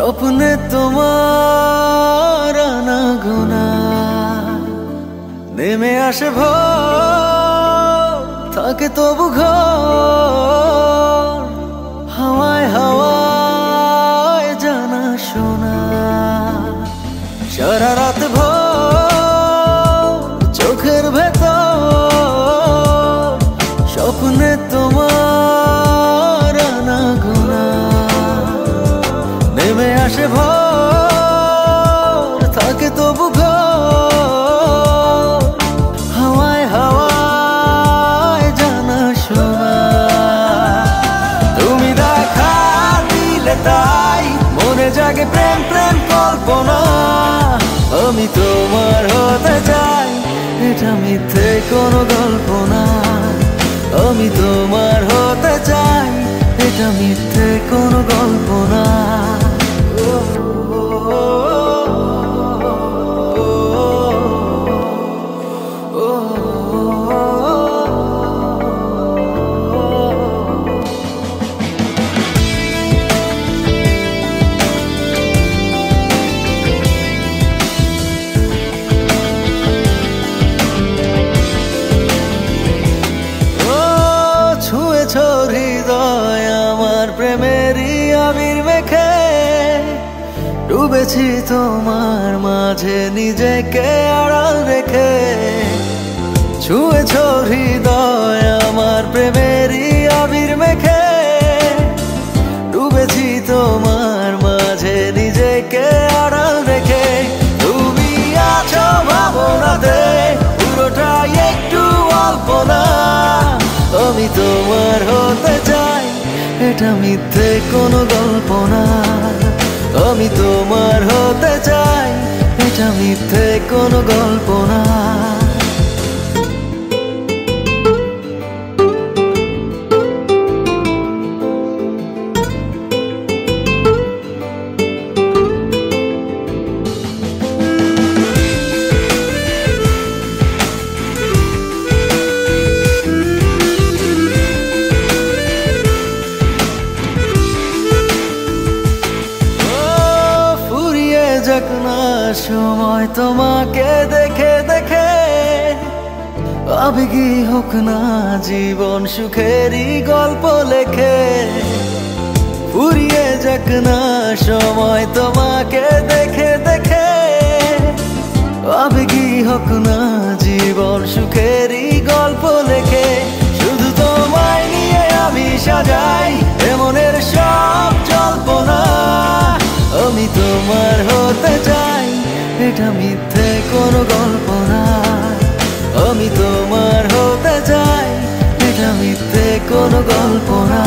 স্বপ্নে তোমার আনাগোনা নেমে আসে ভোর, থাকে তবু ঘর হাওয়ায় হাওয়ায় জানা শোনা। সারা রাত ভোর চোখের ভেতর স্বপ্নে তোমার আনাগোনা নেমে আসে ভোর, থাকে তবু ঘর হাওয়ায় হাওয়ায় জানা শোনা। তুমি দেখা দিলে তাই মনে জাগে প্রেম প্রেম কল্পনা। আমি তোমার হতে চাই, এটা মিথ্যে কোনো গল্প না। আমি তোমার হতে চাই, এটা মিথ্যে কোনো গল্প না। হৃদয় আমার প্রেমেরই আবির মেখে ডুবেছি তোমার মাঝে নিজেকে আড়াল রেখে। ছুঁয়েছ হৃদয় আমার প্রেমেরই আবির মেখে ডুবেছি তোমার মাঝে নিজেকে আড়াল রেখে। তুমি আছো ভাবনাতে পুরোটাই একটু অল্প না। আমি তোমার হতে চাই, এটা মিথ্যে কোনো গল্প না। আমি তোমার হতে চাই, এটা মিথ্যে কোনো গল্প না। যাক না সময় তোমাকে দেখে দেখে, আবেগী হোক না জীবন সুখেরই গল্প লেখে। ফুরিয়ে যাক না সময় তোমাকে দেখে দেখে, আবেগী হোক না জীবন সুখেরই গল্প লেখে। শুধু তোমায় নিয়ে আমি সাজাই এমনের সব জল্পনা। আমি তোমার হতে চাই, এটা মিথ্যে কোনো গল্প না। আমি তোমার হতে চাই, এটা মিথ্যে কোনো গল্প না।